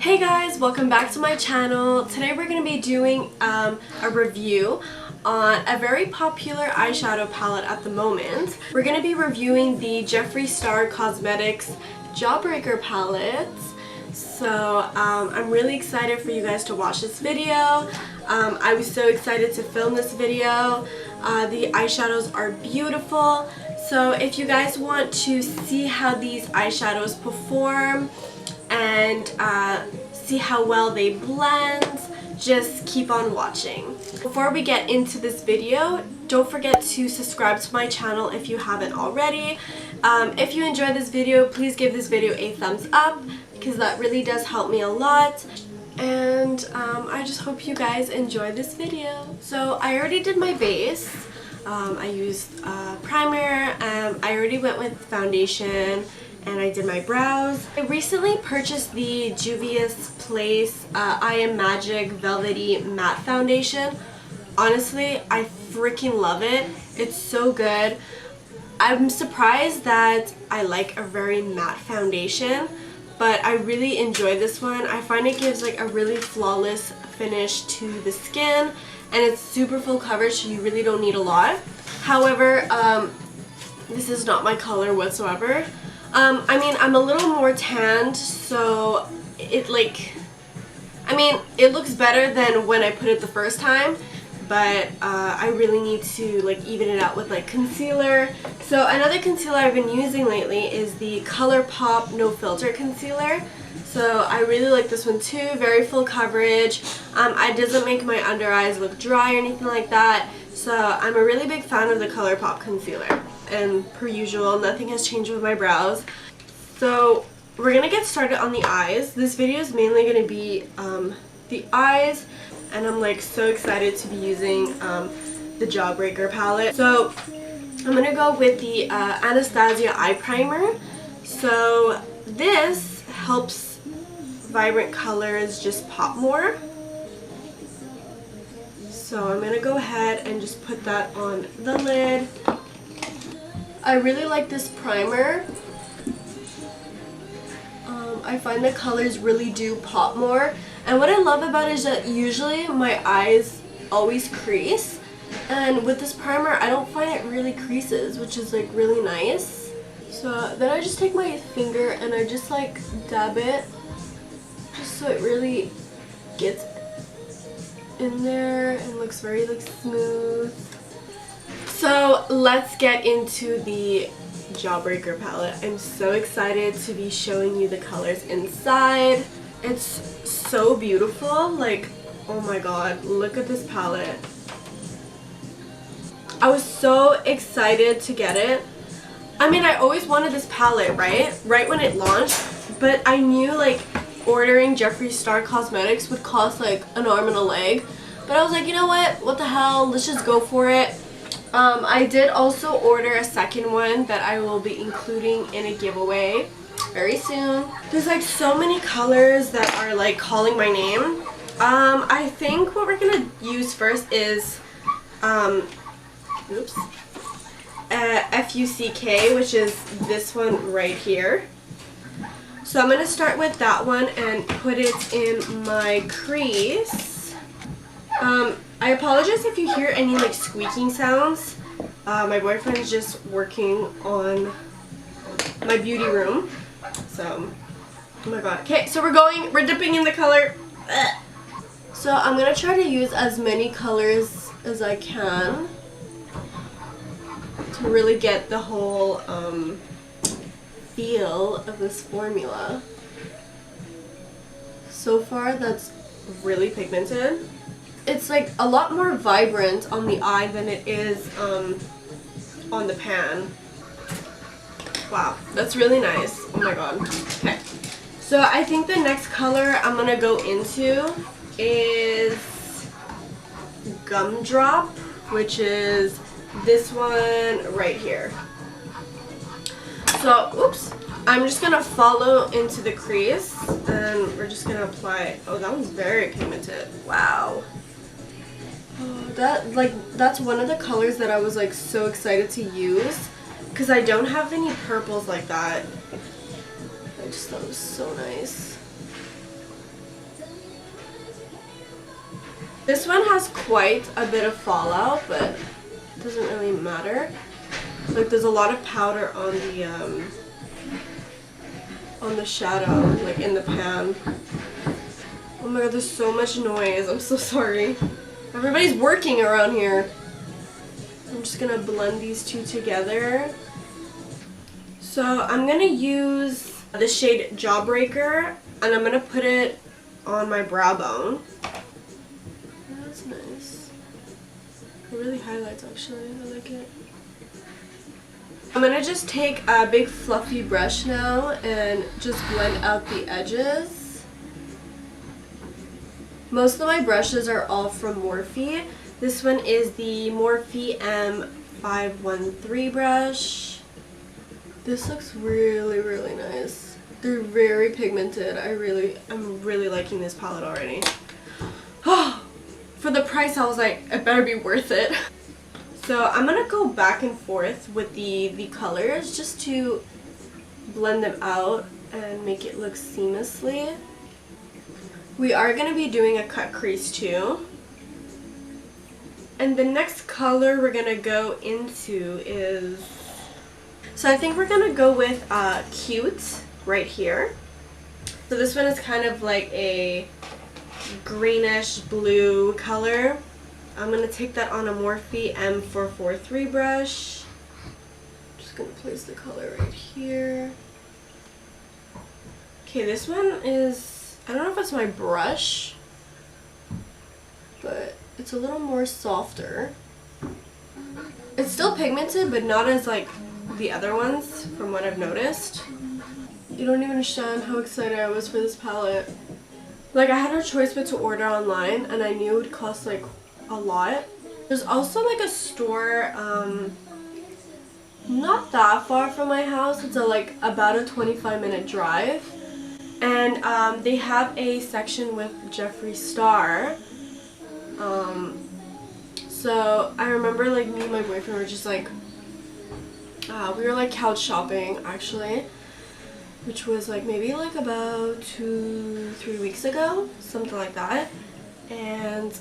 Hey guys, welcome back to my channel. Today we're going to be doing a review on a very popular eyeshadow palette at the moment. We're going to be reviewing the Jeffree Star Cosmetics Jawbreaker palette. So I'm really excited for you guys to watch this video. I was so excited to film this video. The eyeshadows are beautiful. So if you guys want to see how these eyeshadows perform and see how well they blend, just keep on watching. Before we get into this video, don't forget to subscribe to my channel if you haven't already. If you enjoyed this video, please give this video a thumbs up because that really does help me a lot. And I just hope you guys enjoy this video. So I already did my base. I used primer. I already went with foundation. And I did my brows. I recently purchased the Juvia's Place I Am Magic Velvety Matte Foundation. Honestly, I freaking love it. It's so good. I'm surprised that I like a very matte foundation, but I really enjoy this one. I find it gives like a really flawless finish to the skin, and it's super full coverage, so you really don't need a lot. However, this is not my color whatsoever. I mean, I'm a little more tanned, so it it looks better than when I put it the first time, but I really need to like even it out with like concealer. So another concealer I've been using lately is the ColourPop No Filter Concealer. So I really like this one too, very full coverage. It doesn't make my under eyes look dry or anything like that. So I'm a really big fan of the ColourPop concealer. And per usual, nothing has changed with my brows. So we're gonna get started on the eyes. This video is mainly gonna be the eyes, and I'm like so excited to be using the Jawbreaker palette. So I'm gonna go with the Anastasia eye primer. So this helps vibrant colors just pop more. So I'm gonna go ahead and just put that on the lid. I really like this primer. I find the colors really do pop more. And what I love about it is that usually my eyes always crease. And with this primer, I don't find it really creases, which is like really nice. So then I just take my finger and I just like dab it, just so it really gets in there and looks very like smooth. So let's get into the Jawbreaker palette. I'm so excited to be showing you the colors inside. It's so beautiful. Like, oh my god, look at this palette. I was so excited to get it. I mean, I always wanted this palette, right when it launched, but I knew like ordering Jeffree Star Cosmetics would cost like an arm and a leg. But I was like, you know what the hell, let's just go for it. I did also order a second one that I will be including in a giveaway very soon. There's like so many colors that are like calling my name. I think what we're gonna use first is FUCK, which is this one right here. So I'm gonna start with that one and put it in my crease. I apologize if you hear any like squeaking sounds. My boyfriend's just working on my beauty room. So, oh my god. Okay, so we're dipping in the color. Ugh. So I'm gonna try to use as many colors as I can to really get the whole feel of this formula. So far, that's really pigmented. It's like a lot more vibrant on the eye than it is on the pan. Wow, that's really nice. Oh my god. Okay. So I think the next color I'm gonna go into is Gumdrop, which is this one right here. So, oops. I'm just gonna follow into the crease and we're just gonna apply. Oh, that one's very pigmented. Wow. That's one of the colors that I was like so excited to use because I don't have any purples like that. I just thought it was so nice. This one has quite a bit of fallout, but it doesn't really matter. Like there's a lot of powder on the shadow, like in the pan. Oh my god, there's so much noise. I'm so sorry. Everybody's working around here. I'm just gonna blend these two together. So I'm gonna use the shade Jawbreaker, and I'm gonna put it on my brow bone. That's nice. It really highlights actually. I like it. I'm gonna just take a big fluffy brush now and just blend out the edges. Most of my brushes are all from Morphe. This one is the Morphe M513 brush. This looks really, really nice. They're very pigmented. I'm really liking this palette already. For the price, I was like, it better be worth it. So I'm gonna go back and forth with the colors just to blend them out and make it look seamlessly. We are gonna be doing a cut crease too. And the next color we're gonna go into is, so I think we're gonna go with Cute right here. So this one is kind of like a greenish blue color. I'm gonna take that on a Morphe M443 brush. Just gonna place the color right here. Okay, this one is, I don't know if it's my brush, but it's a little more softer. It's still pigmented, but not as like the other ones from what I've noticed. You don't even understand how excited I was for this palette. Like I had no choice but to order online, and I knew it would cost like a lot. There's also like a store not that far from my house. It's like about a 25-minute drive, and they have a section with Jeffree Star. So I remember like me and my boyfriend were just like we were like couch shopping actually, which was like maybe like about 2-3 weeks ago, something like that. And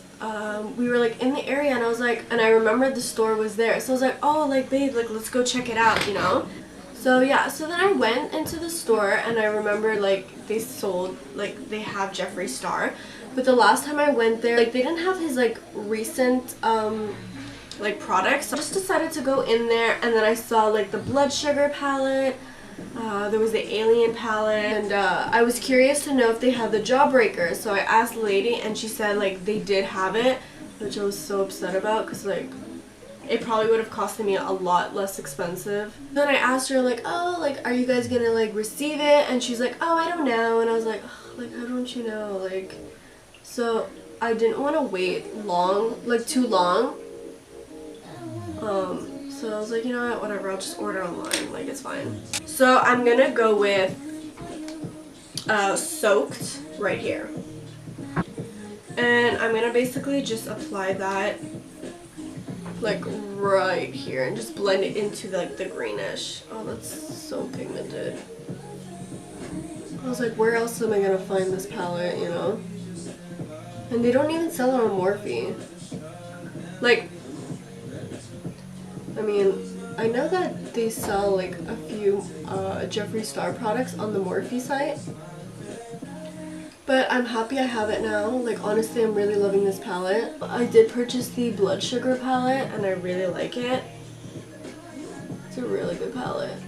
we were like in the area, and I was like, and I remembered the store was there, so I was like, oh, like babe, like let's go check it out, you know. So yeah, so then I went into the store, and I remember like they sold, like they have Jeffree Star, but the last time I went there, like they didn't have his like recent like products. So I just decided to go in there, and then I saw like the Blood Sugar palette. There was the Alien palette, and I was curious to know if they had the Jawbreaker, so I asked the lady, and she said like they did have it, which I was so upset about because like it probably would have costed me a lot less expensive. Then I asked her like, oh, like are you guys gonna like receive it? And she's like, oh, I don't know. And I was like, oh, like how don't you know? Like, so I didn't want to wait long, like too long. So I was like, you know what, whatever, I'll just order online, like it's fine. So I'm gonna go with Soaked right here. And I'm gonna basically just apply that like right here and just blend it into like the greenish. Oh, that's so pigmented. I was like, where else am I gonna find this palette, you know? And they don't even sell it on Morphe. Like, I mean, I know that they sell like a few Jeffree Star products on the Morphe site, but I'm happy I have it now. Like honestly, I'm really loving this palette. I did purchase the Blood Sugar palette, and I really like it. It's a really good palette.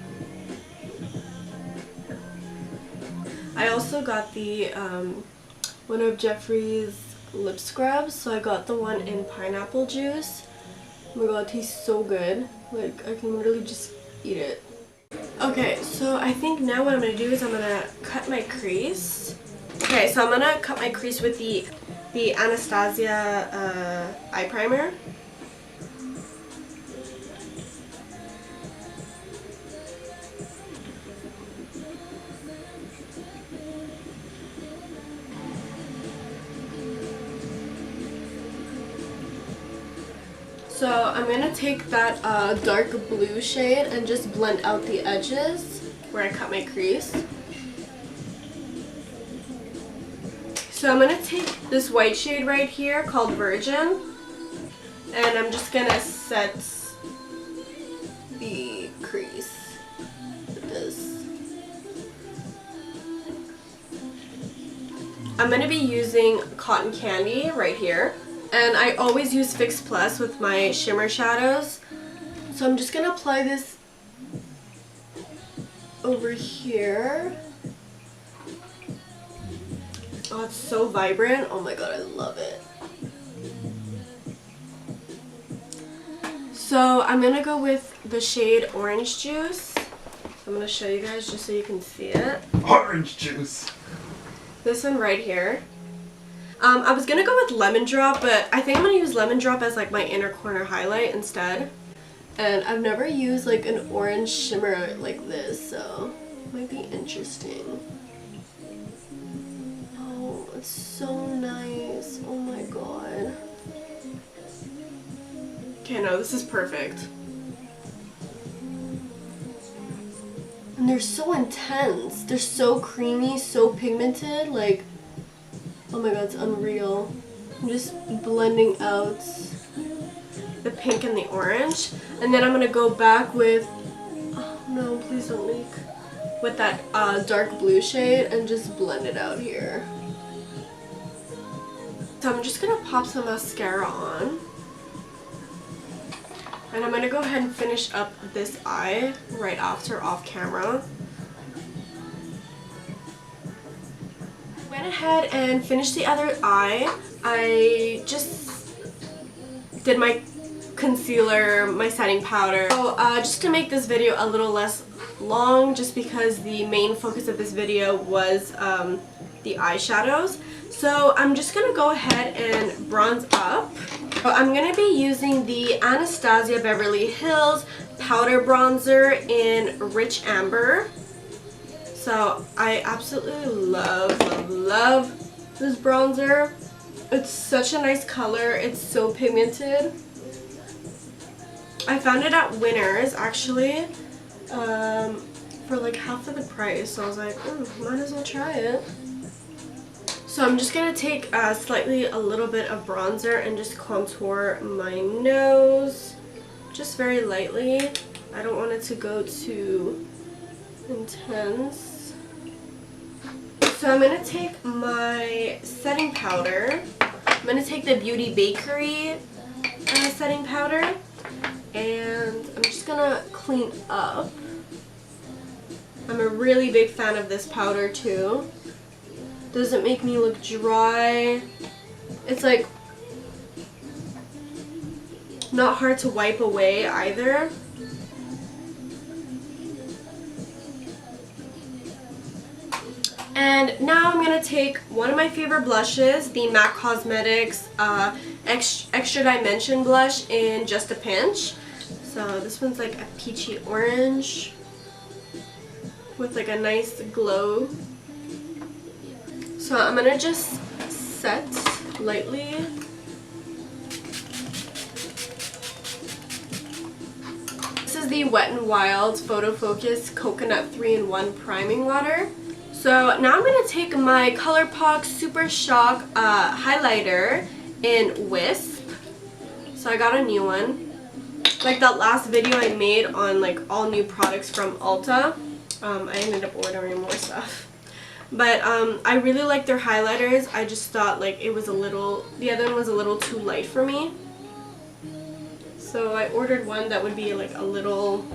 I also got the one of Jeffree's lip scrubs, so I got the one in pineapple juice. Oh my god, it tastes so good. Like, I can literally just eat it. Okay, so I think now what I'm going to do is I'm going to cut my crease. Okay, so I'm going to cut my crease with the Anastasia eye primer. So I'm going to take that dark blue shade and just blend out the edges where I cut my crease. So I'm going to take this white shade right here called Virgin, and I'm just going to set the crease with this. I'm going to be using Cotton Candy right here, and I always use Fix Plus with my shimmer shadows. So I'm just going to apply this over here. Oh, it's so vibrant. Oh my god, I love it. So I'm going to go with the shade Orange Juice. I'm going to show you guys just so you can see it. Orange juice. This one right here. I was going to go with Lemon Drop, but I think I'm going to use Lemon Drop as like my inner corner highlight instead. And I've never used like an orange shimmer like this, so it might be interesting. Oh, it's so nice. Oh my god. Okay, no, this is perfect. And they're so intense. They're so creamy, so pigmented. Like, oh my god, it's unreal. I'm just blending out the pink and the orange. And then I'm going to go back with, oh no, please don't leak, with that dark blue shade and just blend it out here. So I'm just going to pop some mascara on. And I'm going to go ahead and finish up this eye right after off camera. Went ahead and finished the other eye. I just did my concealer, my setting powder. So just to make this video a little less long, just because the main focus of this video was the eyeshadows. So I'm just going to go ahead and bronze up. So I'm going to be using the Anastasia Beverly Hills Powder Bronzer in Rich Amber. So I absolutely love this bronzer. It's such a nice color. It's so pigmented. I found it at Winners actually for like half of the price. So I was like, might as well try it. So I'm just going to take a little bit of bronzer and just contour my nose just very lightly. I don't want it to go too intense. So I'm going to take my setting powder. I'm going to take the Beauty Bakery setting powder, and I'm just going to clean up. I'm a really big fan of this powder too. Doesn't make me look dry. It's like not hard to wipe away either. And now I'm going to take one of my favorite blushes, the MAC Cosmetics Extra Dimension blush in Just a Pinch. So this one's like a peachy orange with like a nice glow. So I'm going to just set lightly. This is the Wet n Wild Photo Focus Coconut 3-in-1 Priming Water. So now I'm going to take my ColourPop Super Shock highlighter in Wisp. So I got a new one. Like that last video I made on like all new products from Ulta. I ended up ordering more stuff. But I really like their highlighters. I just thought like it was a little, the other one was a little too light for me. So I ordered one that would be like a little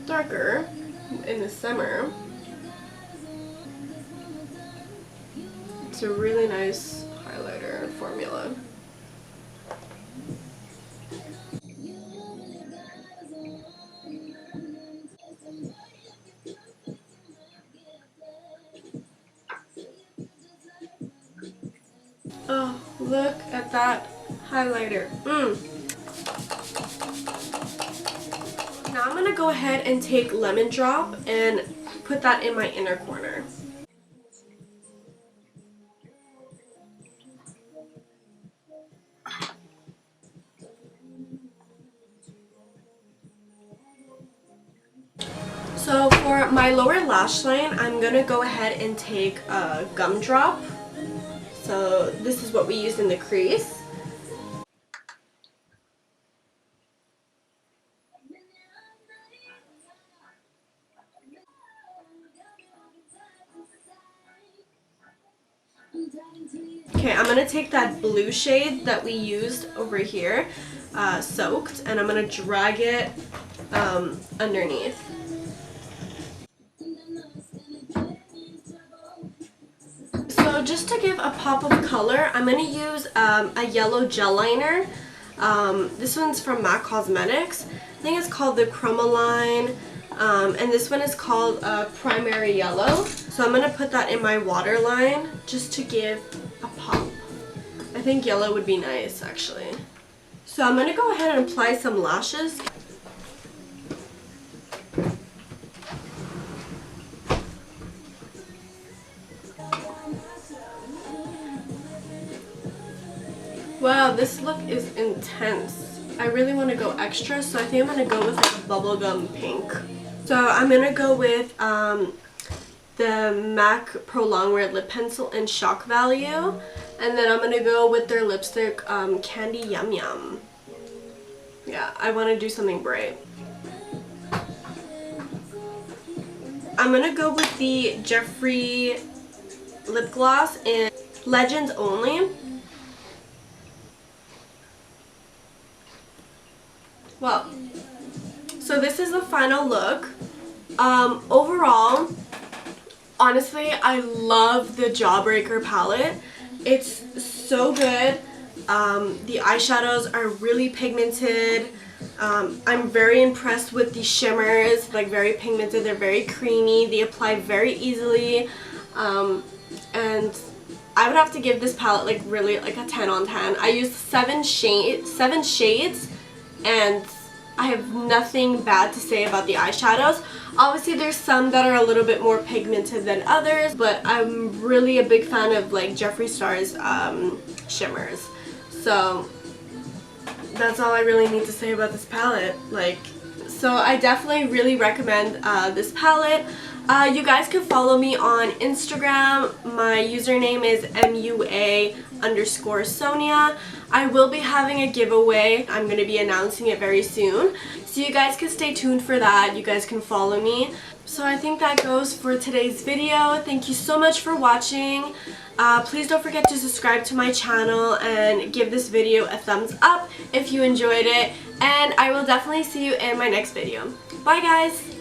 darker in the summer. It's a really nice highlighter formula. Oh, look at that highlighter. Now I'm going to go ahead and take Lemon Drop and put that in my inner corner. So for my lower lash line, I'm going to go ahead and take a Gumdrop. So this is what we used in the crease. Okay, I'm going to take that blue shade that we used over here, soaked, and I'm going to drag it underneath. So just to give a pop of color, I'm going to use a yellow gel liner. This one's from MAC Cosmetics. I think it's called the Chromaline, and this one is called Primary Yellow. So I'm going to put that in my waterline just to give a pop. I think yellow would be nice, actually. So I'm going to go ahead and apply some lashes. Wow, this look is intense. I really want to go extra, so I think I'm going to go with like a bubblegum pink. So I'm going to go with the MAC Pro Longwear Lip Pencil in Shock Value. And then I'm going to go with their lipstick, Candy Yum Yum. Yeah, I want to do something bright. I'm going to go with the Jeffree lip gloss in Legends Only. Well, so this is the final look. Overall, honestly, I love the Jawbreaker palette. It's so good. The eyeshadows are really pigmented. I'm very impressed with the shimmers, like very pigmented. They're very creamy. They apply very easily. And I would have to give this palette like really like a 10 on 10. I used seven shades, and I have nothing bad to say about the eyeshadows. Obviously there's some that are a little bit more pigmented than others, but I'm really a big fan of like Jeffree Star's shimmers. So that's all I really need to say about this palette. So I definitely really recommend this palette. You guys can follow me on Instagram. My username is MUA_Sonya. I will be having a giveaway. I'm going to be announcing it very soon. So you guys can stay tuned for that. You guys can follow me. So I think that goes for today's video. Thank you so much for watching. Please don't forget to subscribe to my channel and give this video a thumbs up if you enjoyed it. And I will definitely see you in my next video. Bye guys!